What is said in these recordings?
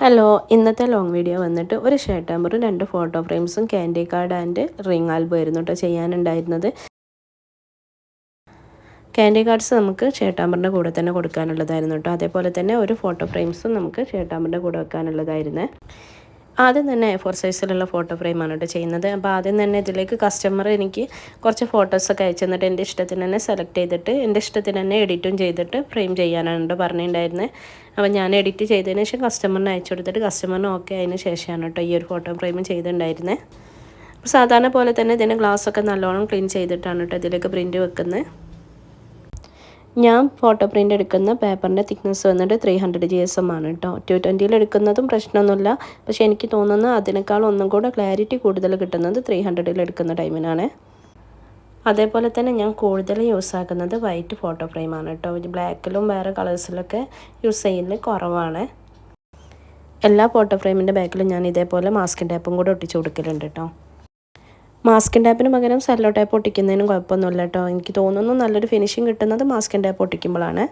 Hello, ഇന്നത്തെ long video വന്നിട്ട് ഒരു ഷർട്ട് ഹാമ്പറും 2 ഫോട്ടോ ഫ്രെയിംസും candy card and ring album ആയിരുന്നു കേട്ടോ ചെയ്യാനുണ്ടായിരുന്നത്. ക്യാൻഡി കാർഡ്സ് നമുക്ക് ഷർട്ട് ഹാമ്പറിൻ്റെ കൂടെ തന്നെ കൊടുക്കാനുള്ളതായിരുന്നു കേട്ടോ. അതേപോലെ തന്നെ ഒരു ഫോട്ടോ ഫ്രെയിംസും നമുക്ക് ഷർട്ട് ഹാമ്പറിൻ്റെ കൂടെ വെക്കാനുള്ളതായിരുന്നു. ആദ്യം തന്നെ A4 സൈസിലുള്ള ഫോട്ടോ ഫ്രെയിമാണ് കേട്ടോ ചെയ്യുന്നത്. അപ്പോൾ ആദ്യം തന്നെ ഇതിലേക്ക് കസ്റ്റമർ എനിക്ക് കുറച്ച് ഫോട്ടോസൊക്കെ അയച്ചു തന്നിട്ട് എൻ്റെ ഇഷ്ടത്തിന് തന്നെ സെലക്ട് ചെയ്തിട്ട് എൻ്റെ ഇഷ്ടത്തിന് തന്നെ എഡിറ്റും ചെയ്തിട്ട് ഫ്രെയിം ചെയ്യാനാണ് കേട്ടോ പറഞ്ഞിട്ടുണ്ടായിരുന്നത്. അപ്പോൾ ഞാൻ എഡിറ്റ് ചെയ്തതിന് ശേഷം കസ്റ്റമറിന് അയച്ചു കൊടുത്തിട്ട് കസ്റ്റമറിന് ഓക്കെ അതിന് ശേഷമാണ് കേട്ടോ ഈ ഒരു ഫോട്ടോ ഫ്രെയിം ചെയ്തിട്ടുണ്ടായിരുന്നത്. അപ്പോൾ സാധാരണ പോലെ തന്നെ ഇതിൻ്റെ ഗ്ലാസ്സൊക്കെ നല്ലോണം ക്ലീൻ ചെയ്തിട്ടാണ് കേട്ടോ ഇതിലേക്ക് പ്രിൻറ്റ് വെക്കുന്നത്. ഞാൻ ഫോട്ടോ പ്രിൻ്റ് എടുക്കുന്ന പേപ്പറിൻ്റെ തിക്നെസ് വന്നിട്ട് 300 GSM ആണ് കേട്ടോ. 220 എടുക്കുന്നതും പ്രശ്നമൊന്നുമില്ല. പക്ഷേ എനിക്ക് തോന്നുന്നത് അതിനേക്കാൾ ഒന്നും കൂടെ ക്ലാരിറ്റി കൂടുതൽ കിട്ടുന്നത് 300 എടുക്കുന്ന ടൈമിനാണ്. അതേപോലെ തന്നെ ഞാൻ കൂടുതൽ യൂസ് ആക്കുന്നത് വൈറ്റ് ഫോട്ടോ ഫ്രെയിമാണ് കേട്ടോ. ബ്ലാക്കിലും വേറെ കളേഴ്സിലൊക്കെ യൂസ് ചെയ്യുന്നത് കുറവാണ്. എല്ലാ ഫോട്ടോ ഫ്രെയിമിൻ്റെ ബാക്കിലും ഞാൻ ഇതേപോലെ മാസ്കിൻ ടേപ്പും കൂടെ ഒട്ടിച്ച് കൊടുക്കലുണ്ട് കേട്ടോ. മാസ്കിൻ ടേപ്പിന് പകരം സെല്ലോ ടേപ്പ് ഒട്ടിക്കുന്നതിനും കുഴപ്പമൊന്നുമില്ല കേട്ടോ. എനിക്ക് തോന്നുന്നു നല്ലൊരു ഫിനിഷിങ് കിട്ടുന്നത് മാസ്കിൻ ടേപ്പ് ഒട്ടിക്കുമ്പോഴാണ്.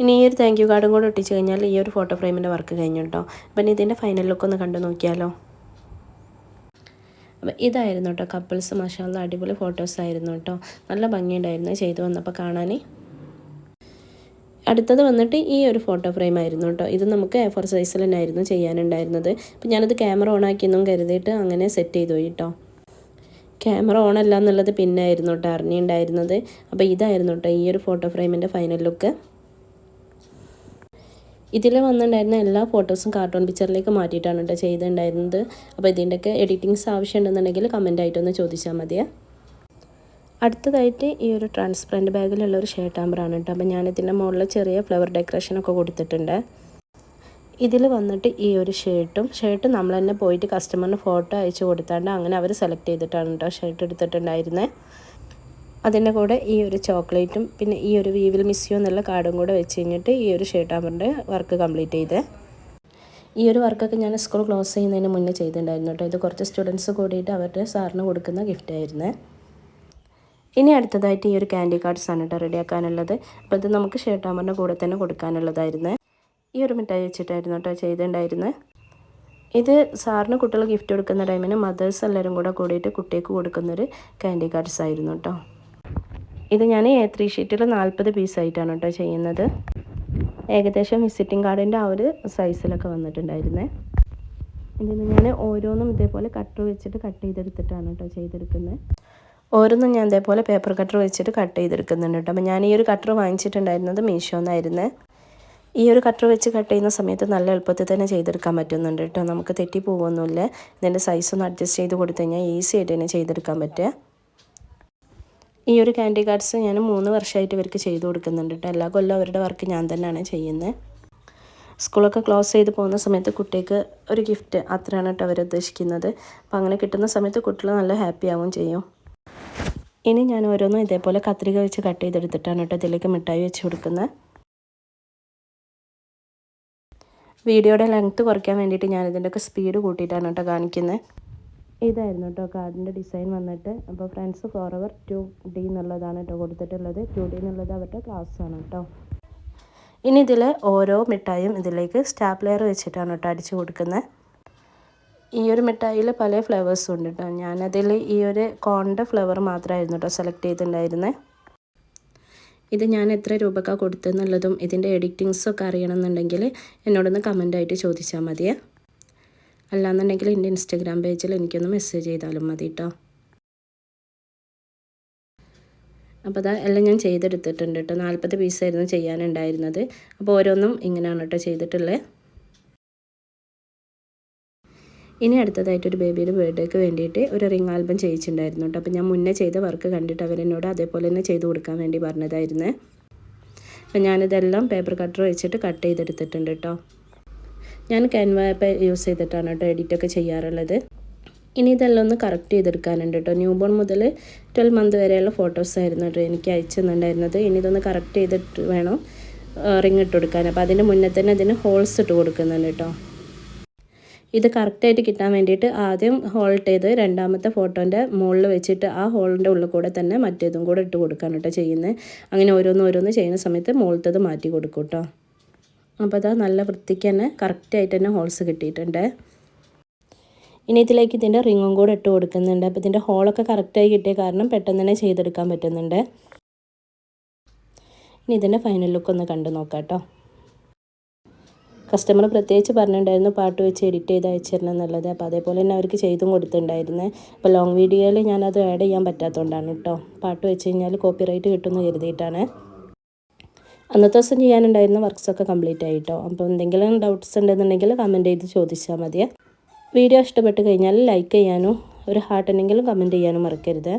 ഇനി ഈ ഒരു താങ്ക് യു കാർഡും കൂടെ ഒട്ടിച്ച് കഴിഞ്ഞാൽ ഈ ഒരു ഫോട്ടോ ഫ്രെയിമിൻ്റെ വർക്ക് കഴിഞ്ഞു കേട്ടോ. അപ്പം ഇതിൻ്റെ ഫൈനൽ ലുക്ക് ഒന്ന് കണ്ടു നോക്കിയാലോ. അപ്പം ഇതായിരുന്നു കേട്ടോ കപ്പിൾസ്. മാഷാഅല്ലാ അടിപൊളി ഫോട്ടോസ് ആയിരുന്നു കേട്ടോ. നല്ല ഭംഗിയുണ്ടായിരുന്നു ചെയ്തു വന്നപ്പോൾ കാണാൻ. അടുത്തത് വന്നിട്ട് ഈ ഒരു ഫോട്ടോ ഫ്രെയിം ആയിരുന്നു കേട്ടോ. ഇത് നമുക്ക് A4 സൈസിൽ തന്നെ ആയിരുന്നു ചെയ്യാനുണ്ടായിരുന്നത്. അപ്പം ഞാനത് ക്യാമറ ഓൺ ആക്കിയെന്നും കരുതിയിട്ട് അങ്ങനെ സെറ്റ് ചെയ്തു പോയി കേട്ടോ. ക്യാമറ ഓൺ അല്ല എന്നുള്ളത് പിന്നെ ആയിരുന്നു കേട്ടോ അറിഞ്ഞിട്ടുണ്ടായിരുന്നത്. അപ്പോൾ ഇതായിരുന്നു കേട്ടോ ഈ ഒരു ഫോട്ടോ ഫ്രെയിമിൻ്റെ ഫൈനൽ ലുക്ക്. ഇതിൽ വന്നിട്ടുണ്ടായിരുന്ന എല്ലാ ഫോട്ടോസും കാർട്ടൂൺ പിക്ചറിലേക്ക് മാറ്റിയിട്ടാണ് കേട്ടോ ചെയ്തിട്ടുണ്ടായിരുന്നത്. അപ്പോൾ ഇതിൻ്റെയൊക്കെ എഡിറ്റിങ്സ് ആവശ്യമുണ്ടെന്നുണ്ടെങ്കിൽ കമൻ്റ് ആയിട്ടൊന്ന് ചോദിച്ചാൽ മതിയേ. അടുത്തതായിട്ട് ഈ ഒരു ട്രാൻസ്പെറൻറ്റ് ബാഗിലുള്ള ഒരു ഷർട്ട് ഹാമ്പറാണ് കേട്ടോ. അപ്പോൾ ഞാനിതിൻ്റെ മുകളിൽ ചെറിയ ഫ്ലവർ ഡെക്കറേഷനൊക്കെ കൊടുത്തിട്ടുണ്ട്. ഇതിൽ വന്നിട്ട് ഈ ഒരു ഷർട്ട് നമ്മൾ തന്നെ പോയിട്ട് കസ്റ്റമറിന് ഫോട്ടോ അയച്ചു കൊടുത്താണ്ട് അങ്ങനെ അവർ സെലക്ട് ചെയ്തിട്ടാണ് കേട്ടോ ഷർട്ട് എടുത്തിട്ടുണ്ടായിരുന്നത്. അതിൻ്റെ കൂടെ ഈ ഒരു ചോക്ലേറ്റും പിന്നെ ഈ ഒരു വി വിൽ മിസ് യു എന്നുള്ള കാർഡും കൂടെ വെച്ച് കഴിഞ്ഞിട്ട് ഈ ഒരു ഷർട്ട് ഹാമ്പറിൻ്റെ വർക്ക് കംപ്ലീറ്റ് ചെയ്ത്. ഈ ഒരു വർക്കൊക്കെ ഞാൻ സ്കൂൾ ക്ലോസ് ചെയ്യുന്നതിന് മുന്നേ ചെയ്തിട്ടുണ്ടായിരുന്നു കേട്ടോ. ഇത് കുറച്ച് സ്റ്റുഡൻസ് കൂടിയിട്ട് അവരുടെ സാറിന് കൊടുക്കുന്ന ഗിഫ്റ്റ് ആയിരുന്നു. ഇനി അടുത്തതായിട്ട് ഈ ഒരു ക്യാൻഡി കാർഡ്സ് ആണ് കേട്ടോ റെഡിയാക്കാനുള്ളത്. അപ്പോൾ ഇത് നമുക്ക് ഷർട്ട് ഹാമ്പറിൻ്റെ കൂടെ തന്നെ കൊടുക്കാനുള്ളതായിരുന്നു. ഈ ഒരു മിഠായി വെച്ചിട്ടായിരുന്നു കേട്ടോ ചെയ്തിട്ടുണ്ടായിരുന്നത്. ഇത് സാറിന് കുട്ടികൾ ഗിഫ്റ്റ് കൊടുക്കുന്ന ടൈമിന് മദേഴ്സ് എല്ലാവരും കൂടെ കൂടിയിട്ട് കുട്ടിക്ക് കൊടുക്കുന്നൊരു ക്യാൻഡി കാർഡ്സ് ആയിരുന്നു കേട്ടോ. ഇത് ഞാൻ A3 ഷീറ്റിൽ 40 പീസായിട്ടാണ് കേട്ടോ ചെയ്യുന്നത്. ഏകദേശം വിസിറ്റിംഗ് കാർഡിൻ്റെ ആ ഒരു സൈസിലൊക്കെ വന്നിട്ടുണ്ടായിരുന്നേ. ഇതിന് ഞാൻ ഓരോന്നും ഇതേപോലെ കട്ടർ വെച്ചിട്ട് കട്ട് ചെയ്തെടുത്തിട്ടാണ് കേട്ടോ ചെയ്തെടുക്കുന്നത്. ഓരോന്നും ഞാൻ ഇതേപോലെ പേപ്പർ കട്ടർ വെച്ചിട്ട് കട്ട് ചെയ്തെടുക്കുന്നുണ്ട് കേട്ടോ. അപ്പോൾ ഞാൻ ഈ ഒരു കട്ടർ വാങ്ങിച്ചിട്ടുണ്ടായിരുന്നത് മീഷോന്നായിരുന്നു. ഈ ഒരു കട്ടർ വെച്ച് കട്ട് ചെയ്യുന്ന സമയത്ത് നല്ല എളുപ്പത്തിൽ തന്നെ ചെയ്തെടുക്കാൻ പറ്റുന്നുണ്ട് കേട്ടോ. നമുക്ക് തെറ്റി പോകുമൊന്നുമില്ല. ഇതിൻ്റെ സൈസൊന്ന് അഡ്ജസ്റ്റ് ചെയ്ത് കൊടുത്തു കഴിഞ്ഞാൽ ഈസി ആയിട്ട് തന്നെ ചെയ്തെടുക്കാൻ പറ്റുക. ഈ ഒരു ക്യാൻഡി കാർഡ്സ് ഞാൻ 3 വർഷമായിട്ട് ഇവർക്ക് ചെയ്ത് കൊടുക്കുന്നുണ്ട് കേട്ടോ. എല്ലാ കൊല്ലം അവരുടെ വർക്ക് ഞാൻ തന്നെയാണ് ചെയ്യുന്നത്. സ്കൂളൊക്കെ ക്ലോസ് ചെയ്ത് പോകുന്ന സമയത്ത് കുട്ടിക്ക് ഒരു ഗിഫ്റ്റ് അത്രയാണ് കേട്ടോ അവർ ഉദ്ദേശിക്കുന്നത്. അപ്പോൾ അങ്ങനെ കിട്ടുന്ന സമയത്ത് കുട്ടികൾ നല്ല ഹാപ്പി ആവുകയും ചെയ്യും. ഇനി ഞാൻ ഓരോന്നും ഇതേപോലെ കത്രിക വെച്ച് കട്ട് ചെയ്തെടുത്തിട്ടാണ് കേട്ടോ ഇതിലേക്ക് മിഠായി വെച്ച് കൊടുക്കുന്നത്. വീഡിയോയുടെ ലെങ്ത്ത് കുറയ്ക്കാൻ വേണ്ടിയിട്ട് ഞാനിതിൻ്റെയൊക്കെ സ്പീഡ് കൂട്ടിയിട്ടാണ് കേട്ടോ കാണിക്കുന്നത്. ഇതായിരുന്നു കേട്ടോ കാർഡിൻ്റെ ഡിസൈൻ വന്നിട്ട്. അപ്പോൾ ഫ്രണ്ട്സ് ഫോറെവർ 2D എന്നുള്ളതാണ് കേട്ടോ കൊടുത്തിട്ടുള്ളത്. 2D എന്നുള്ളത് അവരുടെ ക്ലാസ്സാണ് കേട്ടോ. ഇനി ഇതിൽ ഓരോ മിഠായും ഇതിലേക്ക് സ്റ്റാപ്ലെയർ വെച്ചിട്ടാണ് കേട്ടോ അടിച്ച് കൊടുക്കുന്നത്. ഈ ഒരു മിഠായിൽ പല ഫ്ലേവേഴ്സും ഉണ്ട് കേട്ടോ. ഞാനതിൽ ഈ ഒരു കോണിൻ്റെ ഫ്ലേവർ മാത്രമായിരുന്നു കേട്ടോ സെലക്ട് ചെയ്തിട്ടുണ്ടായിരുന്നത്. ഇത് ഞാൻ എത്ര രൂപക്കാണ് കൊടുത്തെന്നുള്ളതും ഇതിൻ്റെ എഡിറ്റിങ്സൊക്കെ അറിയണമെന്നുണ്ടെങ്കിൽ എന്നോടൊന്ന് കമൻ്റായിട്ട് ചോദിച്ചാൽ മതിയേ. അല്ലാന്നുണ്ടെങ്കിൽ എൻ്റെ ഇൻസ്റ്റഗ്രാം പേജിൽ എനിക്കൊന്ന് മെസ്സേജ് ചെയ്താലും മതി കേട്ടോ. അപ്പോൾ അതാ എല്ലാം ഞാൻ ചെയ്തെടുത്തിട്ടുണ്ട് കേട്ടോ. 40 പീസായിരുന്നു ചെയ്യാനുണ്ടായിരുന്നത്. അപ്പോൾ ഓരോന്നും ഇങ്ങനെയാണ് കേട്ടോ ചെയ്തിട്ടുള്ളത്. ഇനി അടുത്തതായിട്ടൊരു ബേബിയുടെ ബർത്ത്ഡേക്ക് വേണ്ടിയിട്ട് ഒരു റിംഗ് ആൽബം ചെയ്യിച്ചിട്ടുണ്ടായിരുന്നു കേട്ടോ. അപ്പോൾ ഞാൻ മുന്നേ ചെയ്ത വർക്ക് കണ്ടിട്ട് അവരെന്നോട് അതേപോലെ തന്നെ ചെയ്ത് കൊടുക്കാൻ വേണ്ടി പറഞ്ഞതായിരുന്നു. അപ്പോൾ ഞാനിതെല്ലാം പേപ്പർ കട്ടർ വെച്ചിട്ട് കട്ട് ചെയ്തെടുത്തിട്ടുണ്ട് കേട്ടോ. ഞാൻ ക്യാൻവ ആപ്പ് യൂസ് ചെയ്തിട്ടാണ് കേട്ടോ എഡിറ്റൊക്കെ ചെയ്യാറുള്ളത്. ഇനി ഇതെല്ലാം ഒന്ന് കറക്റ്റ് ചെയ്തെടുക്കാനുണ്ട് കേട്ടോ. ന്യൂ ബോൺ മുതൽ 12 മന്ത് വരെയുള്ള ഫോട്ടോസ് ആയിരുന്നു കേട്ടോ എനിക്ക് അയച്ചു തന്നിട്ടുണ്ടായിരുന്നത്. ഇനി ഇതൊന്ന് കറക്റ്റ് ചെയ്തിട്ട് വേണം റിങ് ഇട്ട് കൊടുക്കാൻ. അപ്പോൾ അതിൻ്റെ മുന്നേ തന്നെ ഇതിന് ഹോൾസ് ഇട്ട് കൊടുക്കുന്നുണ്ട് കേട്ടോ. ഇത് കറക്റ്റായിട്ട് കിട്ടാൻ വേണ്ടിയിട്ട് ആദ്യം ഹോൾഡ് ചെയ്ത് രണ്ടാമത്തെ ഫോട്ടോൻ്റെ മുകളിൽ വെച്ചിട്ട് ആ ഹോളിൻ്റെ ഉള്ളിൽ കൂടെ തന്നെ മറ്റേതും കൂടെ ഇട്ട് കൊടുക്കാൻ കേട്ടോ ചെയ്യുന്നത്. അങ്ങനെ ഓരോന്ന് ചെയ്യുന്ന സമയത്ത് മുകളിലത്തത് മാറ്റി കൊടുക്കും കേട്ടോ. അപ്പോൾ അതാ നല്ല വൃത്തിക്ക് തന്നെ കറക്റ്റായിട്ട് തന്നെ ഹോൾസ് കിട്ടിയിട്ടുണ്ട്. ഇനി ഇതിലേക്ക് ഇതിൻ്റെ റിങ്ങും കൂടെ ഇട്ട് കൊടുക്കുന്നുണ്ട്. അപ്പോൾ ഇതിൻ്റെ ഹോളൊക്കെ കറക്റ്റായി കിട്ടിയ കാരണം പെട്ടെന്ന് തന്നെ ചെയ്തെടുക്കാൻ പറ്റുന്നുണ്ട്. ഇനി ഇതിൻ്റെ ഫൈനൽ ലുക്ക് ഒന്ന് കണ്ടു നോക്കാം കേട്ടോ. കസ്റ്റമർ പ്രത്യേകിച്ച് പറഞ്ഞിട്ടുണ്ടായിരുന്നു പാട്ട് വെച്ച് എഡിറ്റ് ചെയ്ത് അയച്ചു തരണം എന്നുള്ളത്. അപ്പോൾ അതേപോലെ തന്നെ അവർക്ക് ചെയ്തും കൊടുത്തിട്ടുണ്ടായിരുന്നത്. അപ്പോൾ ലോങ് വീഡിയോയിൽ ഞാനത് ആഡ് ചെയ്യാൻ പറ്റാത്തതുകൊണ്ടാണ് കേട്ടോ. പാട്ട് വെച്ച് കഴിഞ്ഞാൽ കോപ്പിറൈറ്റ് കിട്ടുമെന്ന് കരുതിയിട്ടാണ്. അന്നത്തെ ദിവസം ചെയ്യാനുണ്ടായിരുന്ന വർക്ക്സൊക്കെ കംപ്ലീറ്റ് ആയിട്ടോ. അപ്പോൾ എന്തെങ്കിലും ഡൗട്ട്സ് ഉണ്ടെന്നുണ്ടെങ്കിൽ കമൻറ്റ് ചെയ്ത് ചോദിച്ചാൽ മതിയേ. വീഡിയോ ഇഷ്ടപ്പെട്ട് കഴിഞ്ഞാൽ ലൈക്ക് ചെയ്യാനും ഒരു ഹാർട്ട് ഉണ്ടെങ്കിലും കമൻറ്റ് ചെയ്യാനും മറക്കരുത്.